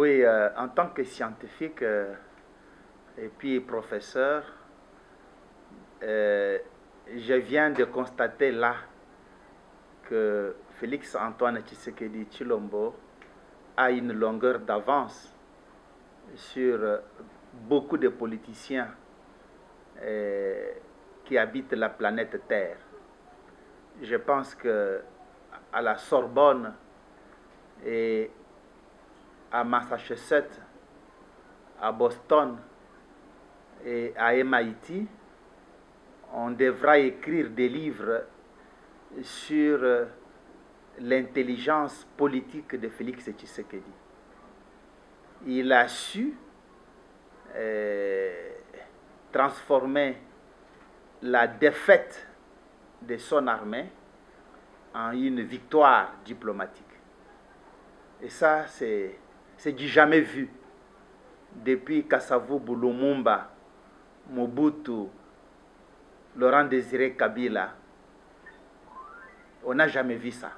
Oui, en tant que scientifique et puis professeur, je viens de constater là que Félix Antoine Tshisekedi Tshilombo a une longueur d'avance sur beaucoup de politiciens qui habitent la planète Terre. Je pense que à la Sorbonne et à Massachusetts, à Boston et à MIT, on devra écrire des livres sur l'intelligence politique de Félix Tshisekedi. Il a su transformer la défaite de son armée en une victoire diplomatique. Et ça, c'est du jamais vu. Depuis Kasavubu Lumumba, Mobutu, Laurent Désiré Kabila, on n'a jamais vu ça.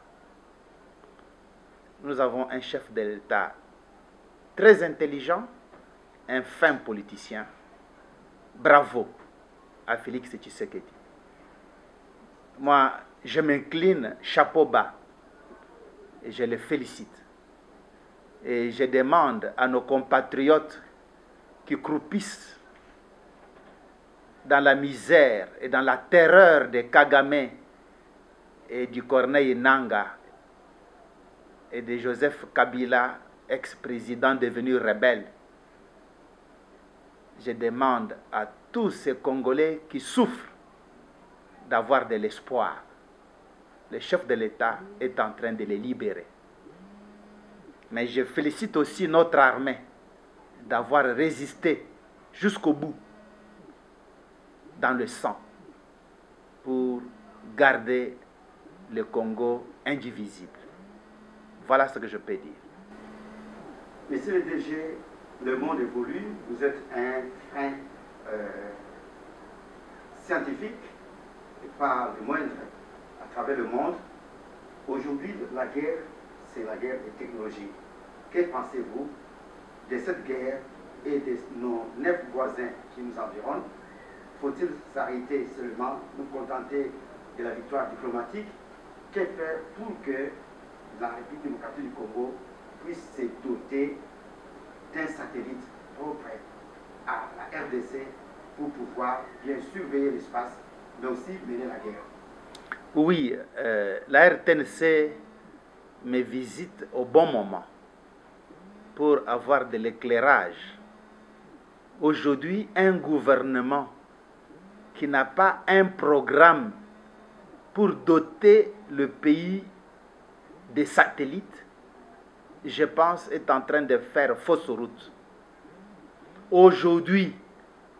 Nous avons un chef de l'État très intelligent, un fin politicien. Bravo à Félix Tshisekedi. Moi, je m'incline, chapeau bas, et je le félicite. Et je demande à nos compatriotes qui croupissent dans la misère et dans la terreur de Kagame et du Corneille Nangaa et de Joseph Kabila, ex-président devenu rebelle. Je demande à tous ces Congolais qui souffrent d'avoir de l'espoir. Le chef de l'État est en train de les libérer. Mais je félicite aussi notre armée d'avoir résisté jusqu'au bout dans le sang pour garder le Congo indivisible. Voilà ce que je peux dire. Monsieur le DG, le monde évolue, vous êtes un fin scientifique, et pas le moindre, à travers le monde. Aujourd'hui, la guerre, c'est la guerre des technologies. Que pensez-vous de cette guerre et de nos 9 voisins qui nous environnent? Faut-il s'arrêter seulement, nous contenter de la victoire diplomatique? Que faire pour que la République démocratique du Congo puisse se doter d'un satellite propre à la RDC pour pouvoir bien surveiller l'espace, mais aussi mener la guerre? Oui, la RTNC me visite au bon moment pour avoir de l'éclairage. Aujourd'hui, un gouvernement qui n'a pas un programme pour doter le pays des satellites, je pense, est en train de faire fausse route. Aujourd'hui,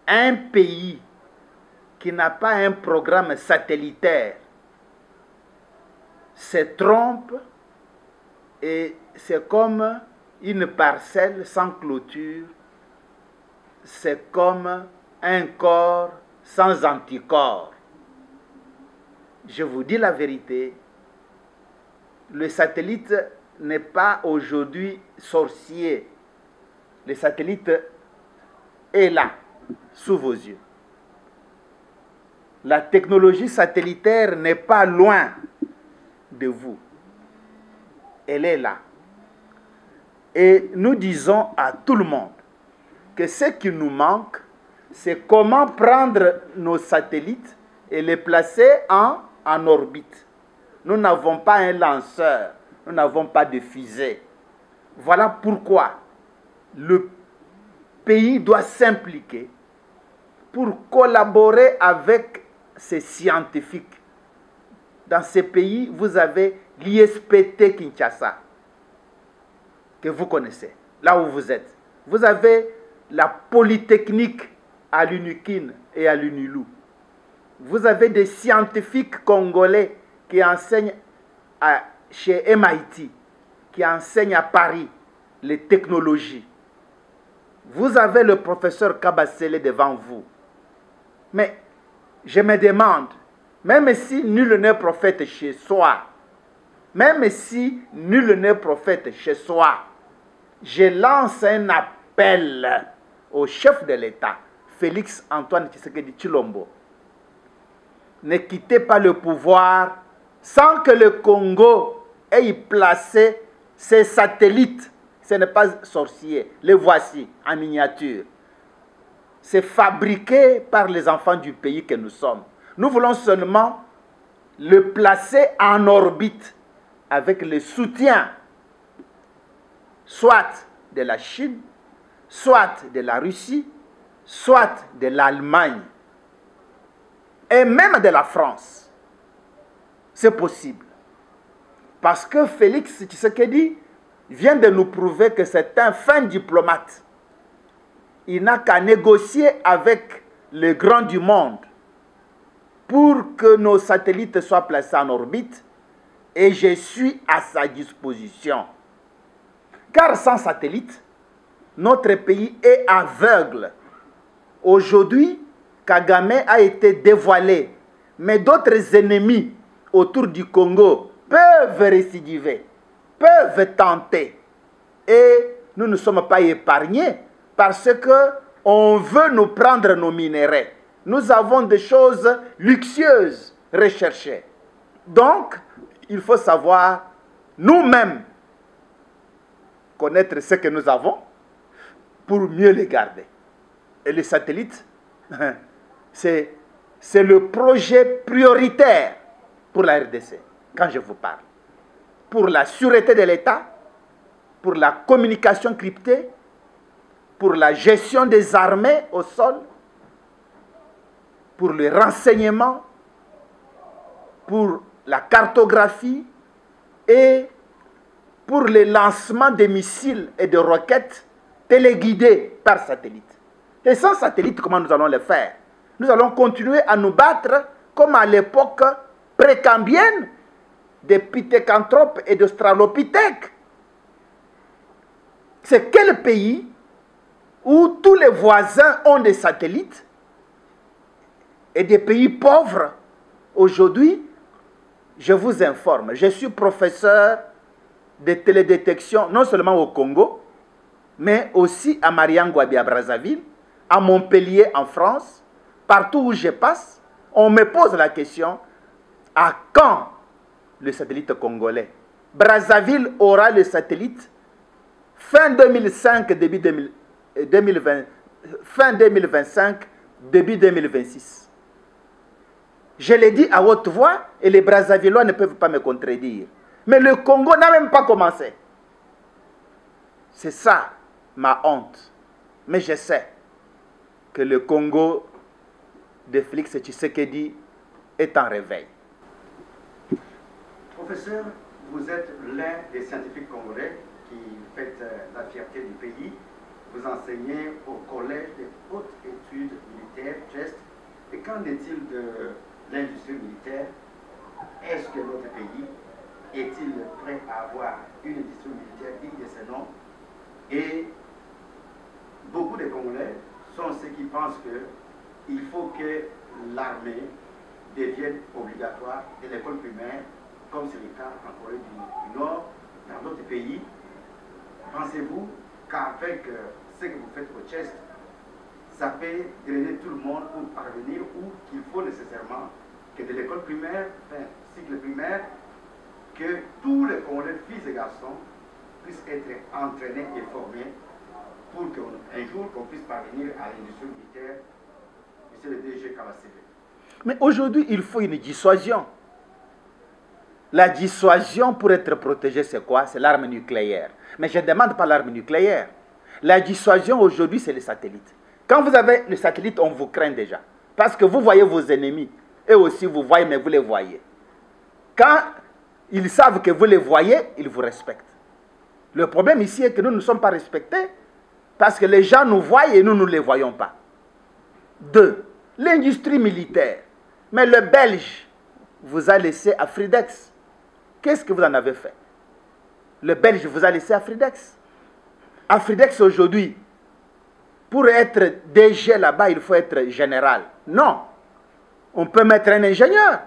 un pays qui n'a pas un programme satellitaire se trompe et c'est comme une parcelle sans clôture, c'est comme un corps sans anticorps. Je vous dis la vérité, le satellite n'est pas aujourd'hui sorcier. Le satellite est là, sous vos yeux. La technologie satellitaire n'est pas loin de vous. Elle est là. Et nous disons à tout le monde que ce qui nous manque, c'est comment prendre nos satellites et les placer en orbite. Nous n'avons pas un lanceur, nous n'avons pas de fusée. Voilà pourquoi le pays doit s'impliquer pour collaborer avec ces scientifiques. Dans ces pays, vous avez l'ISPT Kinshasa, que vous connaissez, là où vous êtes. Vous avez la Polytechnique à l'UNIKIN et à l'UNILU. Vous avez des scientifiques congolais qui enseignent chez MIT, qui enseignent à Paris les technologies. Vous avez le professeur Kabasele devant vous. Mais je me demande, même si nul n'est prophète chez soi, même si nul n'est prophète chez soi, je lance un appel au chef de l'État, Félix Antoine Tshisekedi Tshilombo. Ne quittez pas le pouvoir sans que le Congo ait placé ses satellites. Ce n'est pas sorcier. Les voici en miniature. C'est fabriqué par les enfants du pays que nous sommes. Nous voulons seulement le placer en orbite avec le soutien soit de la Chine, soit de la Russie, soit de l'Allemagne et même de la France. C'est possible. Parce que Félix Tshisekedi vient de nous prouver que c'est un fin diplomate. Il n'a qu'à négocier avec les grands du monde pour que nos satellites soient placés en orbite, et je suis à sa disposition. Car sans satellite, notre pays est aveugle. Aujourd'hui, Kagame a été dévoilé, mais d'autres ennemis autour du Congo peuvent récidiver, peuvent tenter. Et nous ne sommes pas épargnés parce qu'on veut nous prendre nos minerais. Nous avons des choses luxueuses recherchées. Donc, il faut savoir nous-mêmes connaître ce que nous avons pour mieux les garder. Et les satellites, c'est le projet prioritaire pour la RDC, quand je vous parle. Pour la sûreté de l'État, pour la communication cryptée, pour la gestion des armées au sol, pour le renseignement, pour la cartographie et pour le lancement des missiles et de roquettes téléguidées par satellite. Et sans satellite, comment nous allons le faire? Nous allons continuer à nous battre comme à l'époque précambienne des pithécanthropes et d'australopithèques. C'est quel pays où tous les voisins ont des satellites et des pays pauvres? Aujourd'hui, je vous informe, je suis professeur de télédétection non seulement au Congo, mais aussi à Mariangouabi à Brazzaville, à Montpellier en France, partout où je passe, on me pose la question, à quand le satellite congolais? Brazzaville aura le satellite fin 2005, début 2020, fin 2025, début 2026. Je l'ai dit à haute voix et les Brazzavillois ne peuvent pas me contredire. Mais le Congo n'a même pas commencé. C'est ça ma honte. Mais je sais que le Congo de Félix Tshisekedi est en réveil. Professeur, vous êtes l'un des scientifiques congolais qui fait la fierté du pays. Vous enseignez au Collège des hautes études militaires, GEST. Et qu'en est-il de l'industrie militaire? Est-ce que notre pays est-il prêt à avoir une industrie militaire digne de ce nom? Et beaucoup de Congolais sont ceux qui pensent qu'il faut que l'armée devienne obligatoire de l'école primaire, comme c'est le cas en Corée du Nord, dans d'autres pays. Pensez-vous qu'avec ce que vous faites au chest, ça peut drainer tout le monde pour parvenir, ou qu'il faut nécessairement que de l'école primaire, enfin, cycle primaire, que tous les Congolais, filles et garçons, puissent être entraînés et formés pour qu'un jour qu'on puisse parvenir à l'industrie militaire? Monsieur le DG Kabasebe. Mais aujourd'hui, il faut une dissuasion. La dissuasion pour être protégé, c'est quoi? C'est l'arme nucléaire. Mais je ne demande pas l'arme nucléaire. La dissuasion aujourd'hui, c'est les satellites. Quand vous avez le satellite, on vous craint déjà. Parce que vous voyez vos ennemis. Eux aussi, vous voyez, mais vous les voyez. Quand ils savent que vous les voyez, ils vous respectent. Le problème ici est que nous ne sommes pas respectés parce que les gens nous voient et nous ne les voyons pas. 2. L'industrie militaire. Mais le Belge vous a laissé à Fridex. Qu'est-ce que vous en avez fait? Le Belge vous a laissé à Fridex. À Fridex aujourd'hui, pour être DG là-bas, il faut être général. Non. On peut mettre un ingénieur.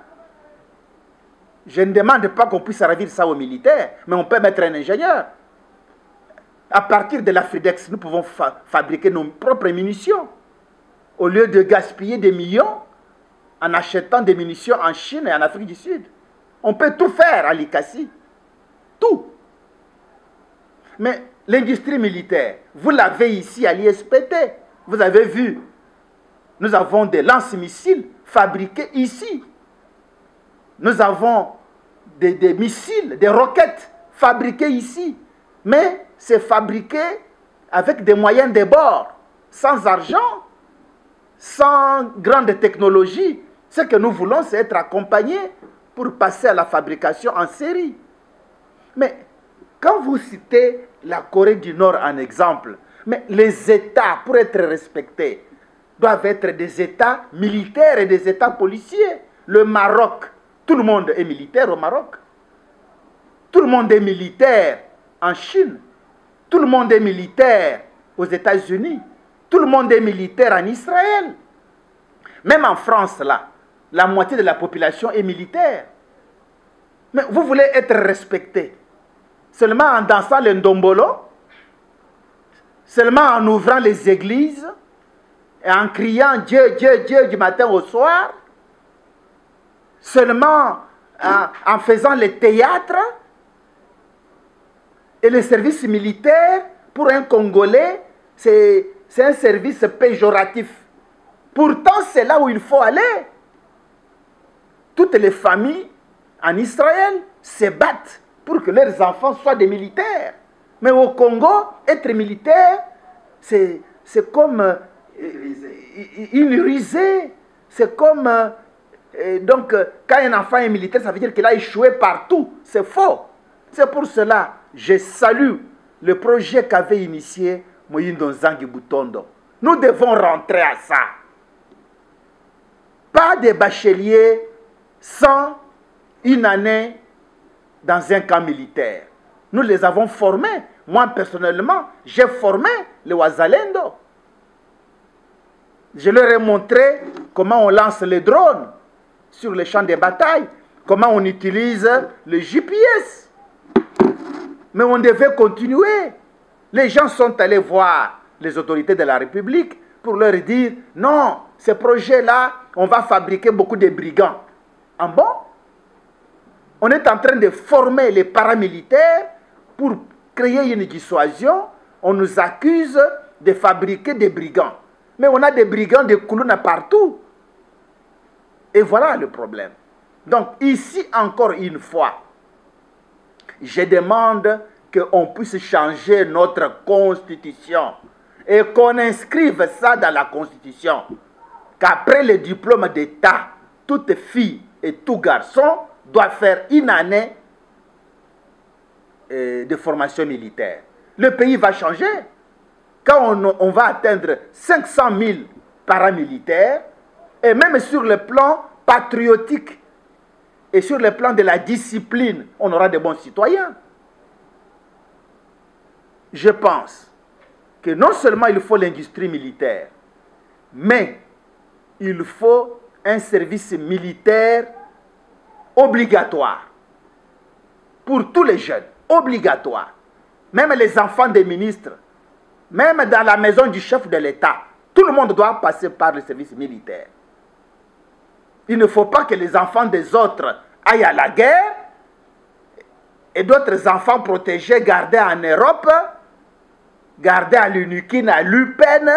Je ne demande pas qu'on puisse ravir ça aux militaires, mais on peut mettre un ingénieur. À partir de l'Afridex, nous pouvons fabriquer nos propres munitions. Au lieu de gaspiller des millions en achetant des munitions en Chine et en Afrique du Sud. On peut tout faire à l'ICACI. Tout. Mais l'industrie militaire, vous l'avez ici à l'ISPT. Vous avez vu. Nous avons des lance-missiles fabriqués ici. Nous avons des missiles, des roquettes fabriquées ici. Mais c'est fabriqué avec des moyens de bord, sans argent, sans grande technologie. Ce que nous voulons, c'est être accompagnés pour passer à la fabrication en série. Mais quand vous citez la Corée du Nord en exemple, mais les États, pour être respectés, doivent être des États militaires et des États policiers. Le Maroc, tout le monde est militaire au Maroc. Tout le monde est militaire en Chine. Tout le monde est militaire aux États-Unis. Tout le monde est militaire en Israël. Même en France, là, la moitié de la population est militaire. Mais vous voulez être respecté seulement en dansant le ndombolo, seulement en ouvrant les églises et en criant Dieu, Dieu, Dieu du matin au soir, seulement en faisant les théâtres et les services militaires. Pour un Congolais, c'est un service péjoratif. Pourtant, c'est là où il faut aller. Toutes les familles en Israël se battent pour que leurs enfants soient des militaires. Mais au Congo, être militaire, c'est comme une risée. C'est comme... donc, quand un enfant est militaire, ça veut dire qu'il a échoué partout. C'est faux. C'est pour cela que je salue le projet qu'avait initié Moyindo Nzangi Butondo. Nous devons rentrer à ça. Pas de bacheliers sans une année dans un camp militaire. Nous les avons formés. Moi, personnellement, j'ai formé les Wazalendo. Je leur ai montré comment on lance les drones sur les champs de bataille, comment on utilise le GPS. Mais on devait continuer. Les gens sont allés voir les autorités de la République pour leur dire, non, ce projet-là, on va fabriquer beaucoup de brigands. En bon? On est en train de former les paramilitaires pour créer une dissuasion. On nous accuse de fabriquer des brigands. Mais on a des brigands de Koulouna partout. Et voilà le problème. Donc ici, encore une fois, je demande qu'on puisse changer notre constitution et qu'on inscrive ça dans la constitution. Qu'après le diplôme d'État, toute fille et tout garçon doit faire une année de formation militaire. Le pays va changer. Quand on va atteindre 500 000 paramilitaires, et même sur le plan patriotique et sur le plan de la discipline, on aura de bons citoyens. Je pense que non seulement il faut l'industrie militaire, mais il faut un service militaire obligatoire pour tous les jeunes, obligatoire. Même les enfants des ministres, même dans la maison du chef de l'État, tout le monde doit passer par le service militaire. Il ne faut pas que les enfants des autres aillent à la guerre et d'autres enfants protégés gardés en Europe, gardés à l'UNIKIN, à l'UPEN,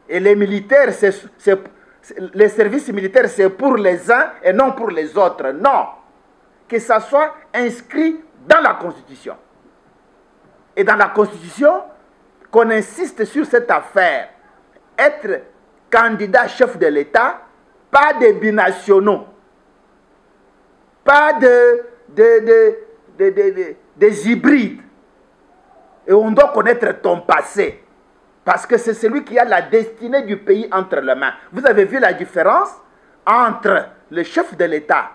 et les militaires, les services militaires, c'est pour les uns et non pour les autres. Non. Que ça soit inscrit dans la Constitution. Et dans la Constitution, qu'on insiste sur cette affaire. Être candidat chef de l'État, pas des binationaux, pas des hybrides. Et on doit connaître ton passé. Parce que c'est celui qui a la destinée du pays entre les mains. Vous avez vu la différence entre le chef de l'État,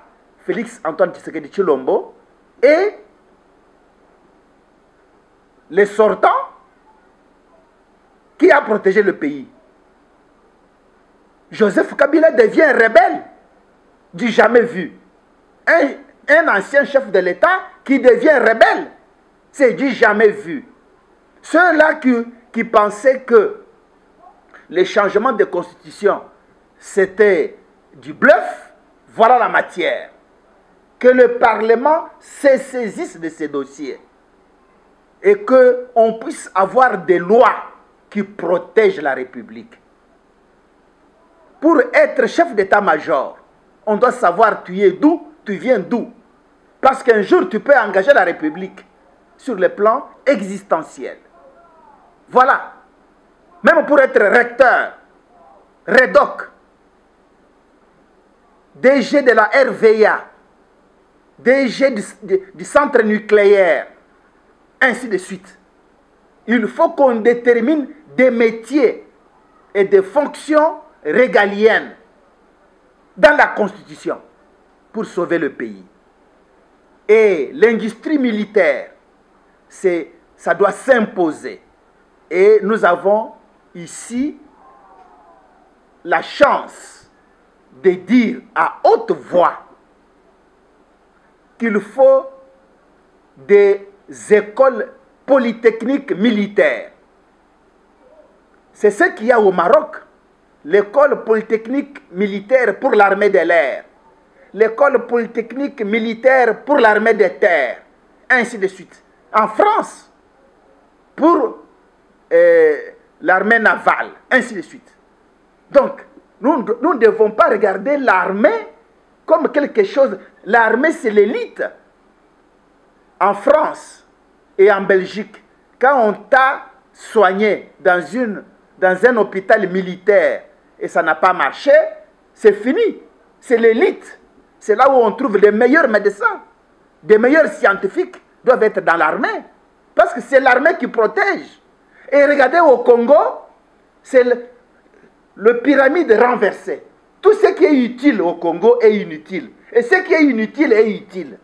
Félix Antoine Tshisekedi Tshilombo, et les sortants qui a protégé le pays. Joseph Kabila devient rebelle, du jamais vu. Un ancien chef de l'État qui devient rebelle, c'est du jamais vu. Ceux-là qui pensaient que les changements de constitution, c'était du bluff, voilà la matière. Que le Parlement se saisisse de ces dossiers et qu'on puisse avoir des lois qui protègent la République. Pour être chef d'état-major, on doit savoir tu es d'où, tu viens d'où. Parce qu'un jour, tu peux engager la République sur le plan existentiel. Voilà. Même pour être recteur, rédoc, DG de la RVA, DG du centre nucléaire, ainsi de suite. Il faut qu'on détermine des métiers et des fonctions régaliennes dans la Constitution pour sauver le pays. Et l'industrie militaire, ça doit s'imposer. Et nous avons ici la chance de dire à haute voix qu'il faut des écoles polytechniques militaires. C'est ce qu'il y a au Maroc. L'école polytechnique militaire pour l'armée de l'air, l'école polytechnique militaire pour l'armée de terre, ainsi de suite. En France, pour l'armée navale, ainsi de suite. Donc, nous ne devons pas regarder l'armée comme quelque chose. L'armée, c'est l'élite. En France et en Belgique, quand on t'a soigné dans un hôpital militaire et ça n'a pas marché, c'est fini. C'est l'élite. C'est là où on trouve les meilleurs médecins, des meilleurs scientifiques doivent être dans l'armée. Parce que c'est l'armée qui protège. Et regardez au Congo, c'est le pyramide renversé. Tout ce qui est utile au Congo est inutile. Et ce qui est inutile est utile.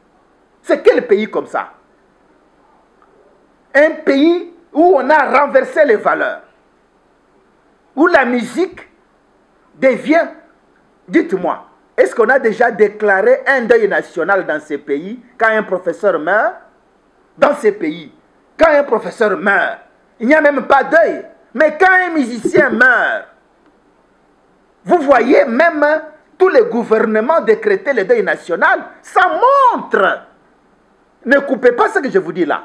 C'est quel pays comme ça? Un pays où on a renversé les valeurs. Où la musique devient... Dites-moi, est-ce qu'on a déjà déclaré un deuil national dans ces pays quand un professeur meurt? Dans ces pays, quand un professeur meurt, il n'y a même pas deuil. Mais quand un musicien meurt, vous voyez même tous les gouvernements décréter le deuil national. Ça montre. Ne coupez pas ce que je vous dis là.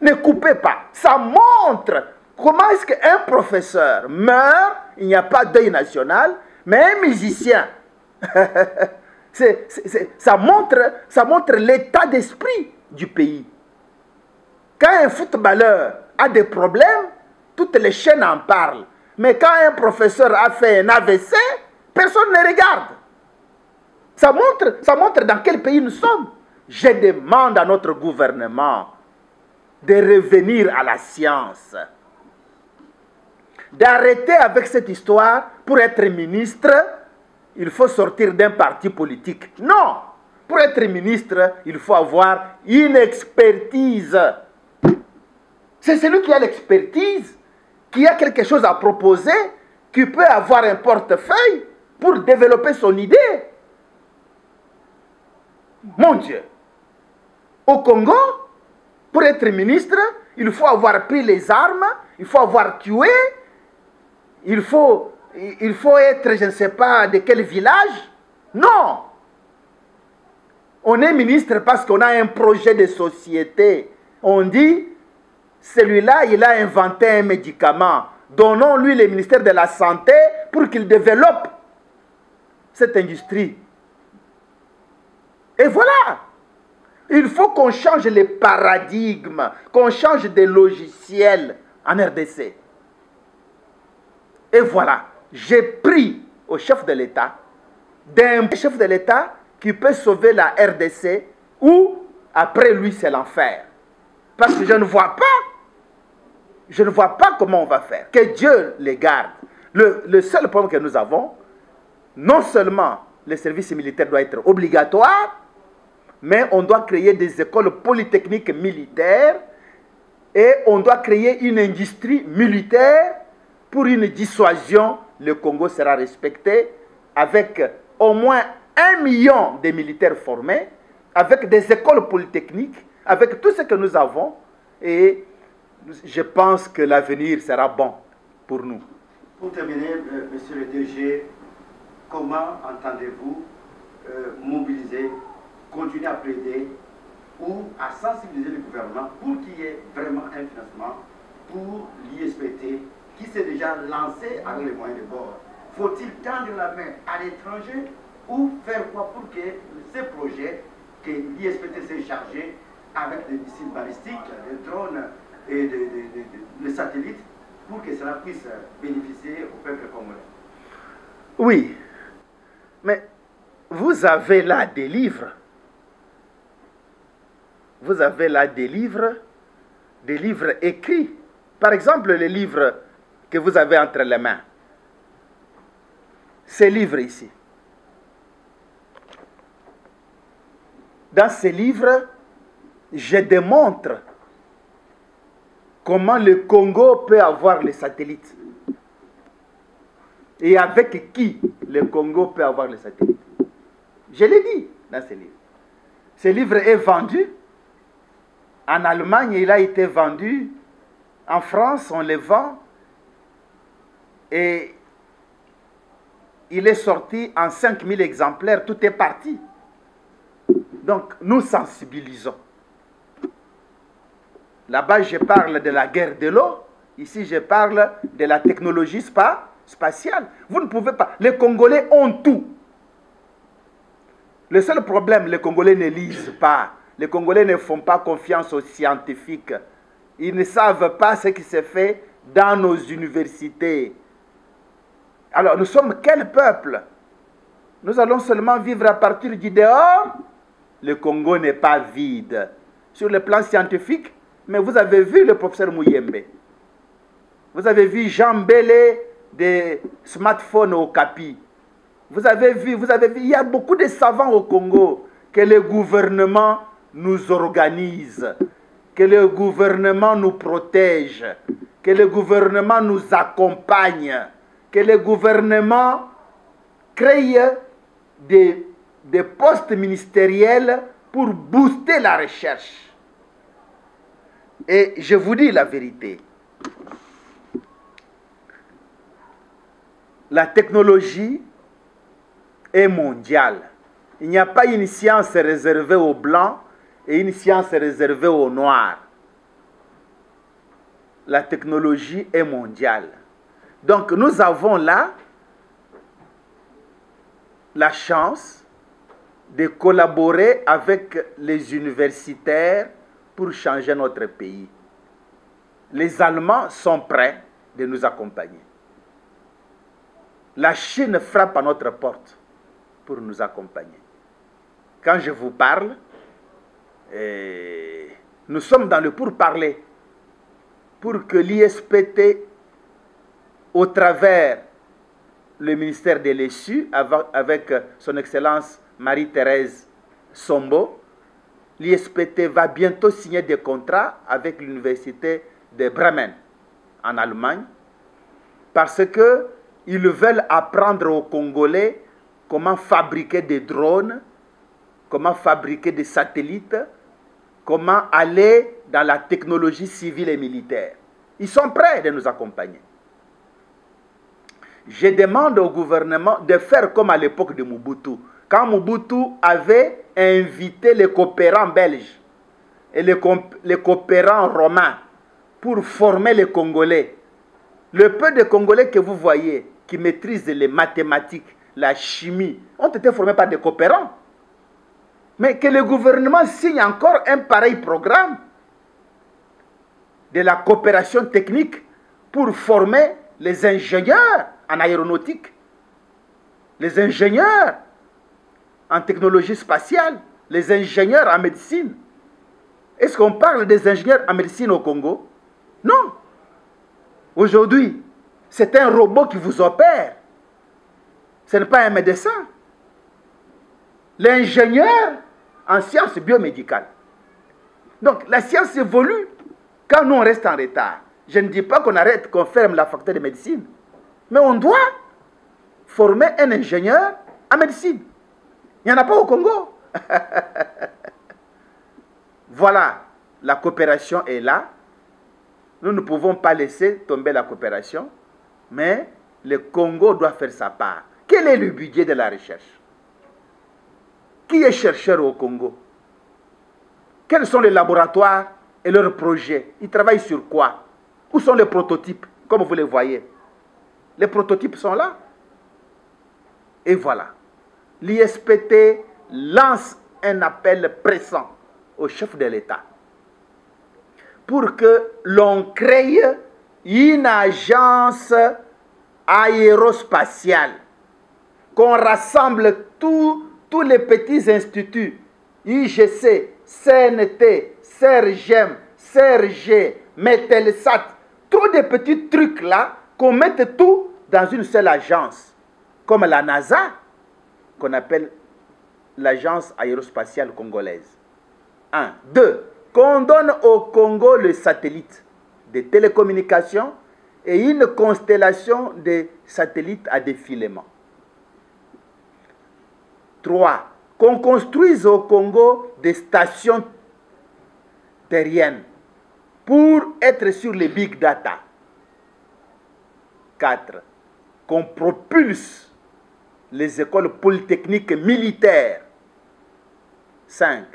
Ne coupez pas. Ça montre comment est-ce qu'un professeur meurt, il n'y a pas de deuil national, mais un musicien, ça montre l'état d'esprit du pays. Quand un footballeur a des problèmes, toutes les chaînes en parlent. Mais quand un professeur a fait un AVC, personne ne regarde. Ça montre dans quel pays nous sommes. Je demande à notre gouvernement de revenir à la science. D'arrêter avec cette histoire. Pour être ministre, il faut sortir d'un parti politique. Non! Pour être ministre, il faut avoir une expertise. C'est celui qui a l'expertise, qui a quelque chose à proposer, qui peut avoir un portefeuille pour développer son idée. Mon Dieu! Au Congo, pour être ministre, il faut avoir pris les armes, il faut avoir tué, il faut être, je ne sais pas, de quel village. Non! On est ministre parce qu'on a un projet de société. On dit, celui-là, il a inventé un médicament. Donnons-lui le ministère de la Santé pour qu'il développe cette industrie. Et voilà! Il faut qu'on change les paradigmes, qu'on change des logiciels en RDC. Et voilà, j'ai pris au chef de l'État, d'un chef de l'État qui peut sauver la RDC ou après lui c'est l'enfer. Parce que je ne vois pas comment on va faire. Que Dieu les garde. Le seul problème que nous avons, non seulement le service militaire doit être obligatoire, mais on doit créer des écoles polytechniques militaires et on doit créer une industrie militaire pour une dissuasion. Le Congo sera respecté avec au moins 1 million de militaires formés, avec des écoles polytechniques, avec tout ce que nous avons. Et je pense que l'avenir sera bon pour nous. Pour terminer, monsieur le DG, comment entendez-vous mobiliser, continuer à plaider ou à sensibiliser le gouvernement pour qu'il y ait vraiment un financement pour l'ISPT qui s'est déjà lancé avec les moyens de bord? Faut-il tendre la main à l'étranger ou faire quoi pour que ces projets que l'ISPT s'est chargé avec des missiles balistiques, des drones et des satellites pour que cela puisse bénéficier au peuple congolais? Oui, mais vous avez là des livres. Vous avez là des livres écrits. Par exemple, les livres que vous avez entre les mains. Ces livres ici. Dans ces livres, je démontre comment le Congo peut avoir les satellites. Et avec qui le Congo peut avoir les satellites. Je l'ai dit dans ces livres. Ce livre est vendu. En Allemagne, il a été vendu. En France, on le vend. Et il est sorti en 5000 exemplaires. Tout est parti. Donc, nous sensibilisons. Là-bas, je parle de la guerre de l'eau. Ici, je parle de la technologie spatiale. Vous ne pouvez pas. Les Congolais ont tout. Le seul problème, les Congolais ne lisent pas. Les Congolais ne font pas confiance aux scientifiques. Ils ne savent pas ce qui se fait dans nos universités. Alors, nous sommes quel peuple? Nous allons seulement vivre à partir du dehors? Le Congo n'est pas vide. Sur le plan scientifique, mais vous avez vu le professeur Mouyembe. Vous avez vu Jean Bélé des smartphones au Capi. Vous avez vu, il y a beaucoup de savants au Congo que le gouvernement nous organise, que le gouvernement nous protège, que le gouvernement nous accompagne, que le gouvernement crée des postes ministériels pour booster la recherche. Et je vous dis la vérité. La technologie est mondiale. Il n'y a pas une science réservée aux blancs et une science réservée aux noirs. La technologie est mondiale. Donc nous avons là la chance de collaborer avec les universitaires pour changer notre pays. Les Allemands sont prêts de nous accompagner. La Chine frappe à notre porte pour nous accompagner. Quand je vous parle, nous sommes dans le pourparler pour que l'ISPT, au travers le ministère de l'ESU, avec son Excellence Marie-Thérèse Sombo, l'ISPT va bientôt signer des contrats avec l'université de Bremen en Allemagne parce qu'ils veulent apprendre aux Congolais comment fabriquer des drones, comment fabriquer des satellites, comment aller dans la technologie civile et militaire. Ils sont prêts de nous accompagner. Je demande au gouvernement de faire comme à l'époque de Mobutu. Quand Mobutu avait invité les coopérants belges et les coopérants romains pour former les Congolais. Le peu de Congolais que vous voyez qui maîtrisent les mathématiques, la chimie, ont été formés par des coopérants. Mais que le gouvernement signe encore un pareil programme de la coopération technique pour former les ingénieurs en aéronautique, les ingénieurs en technologie spatiale, les ingénieurs en médecine. Est-ce qu'on parle des ingénieurs en médecine au Congo? Non. Aujourd'hui, c'est un robot qui vous opère. Ce n'est pas un médecin. L'ingénieur en sciences biomédicales. Donc, la science évolue quand nous on reste en retard. Je ne dis pas qu'on arrête, qu'on ferme la faculté de médecine. Mais on doit former un ingénieur en médecine. Il n'y en a pas au Congo. Voilà, la coopération est là. nous ne pouvons pas laisser tomber la coopération, mais le Congo doit faire sa part. Quel est le budget de la recherche? Qui est chercheur au Congo? Quels sont les laboratoires et leurs projets? Ils travaillent sur quoi? Où sont les prototypes, comme vous les voyez? Les prototypes sont là. Et voilà. L'ISPT lance un appel pressant au chef de l'État pour que l'on crée une agence aérospatiale, qu'on rassemble tous les petits instituts, IGC, CNT, CERGEM, CERG, Metelsat, tous des petits trucs là, qu'on mette tout dans une seule agence, comme la NASA, qu'on appelle l'Agence aérospatiale congolaise. 1. 2. Qu'on donne au Congo le satellite de télécommunications et une constellation de satellites à défilement. 3. Qu'on construise au Congo des stations terriennes pour être sur les big data. 4. Qu'on propulse les écoles polytechniques militaires. 5.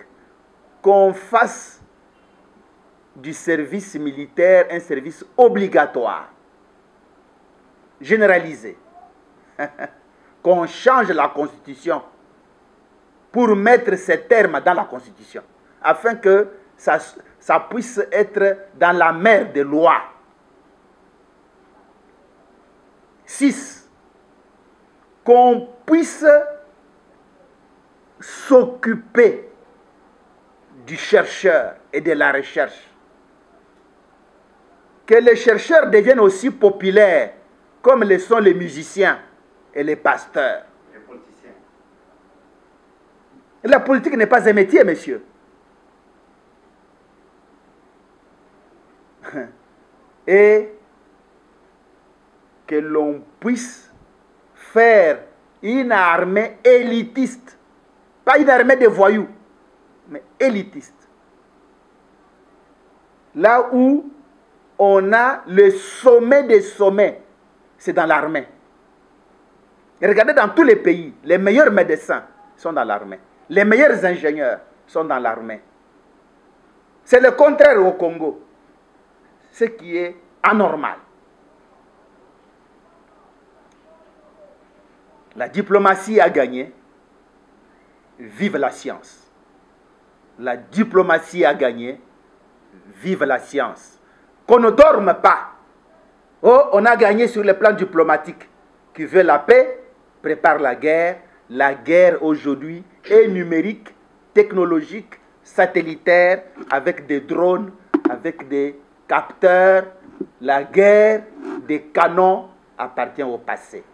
Qu'on fasse du service militaire un service obligatoire, généralisé. Qu'on change la Constitution pour mettre ces termes dans la Constitution, afin que ça puisse être dans la mer des lois. 6. Qu'on puisse s'occuper du chercheur et de la recherche. Que les chercheurs deviennent aussi populaires comme le sont les musiciens et les pasteurs. Les politiciens. La politique n'est pas un métier, monsieur. Et que l'on puisse faire une armée élitiste. Pas une armée de voyous, mais élitiste. Là où on a le sommet des sommets, c'est dans l'armée. Regardez dans tous les pays, les meilleurs médecins sont dans l'armée. Les meilleurs ingénieurs sont dans l'armée. C'est le contraire au Congo. Ce qui est anormal. La diplomatie a gagné. Vive la science. La diplomatie a gagné. Vive la science. Qu'on ne dorme pas. Oh, on a gagné sur le plan diplomatique. Qui veut la paix, prépare la guerre. La guerre aujourd'hui est numérique, technologique, satellitaire, avec des drones, avec des capteurs. La guerre des canons appartient au passé.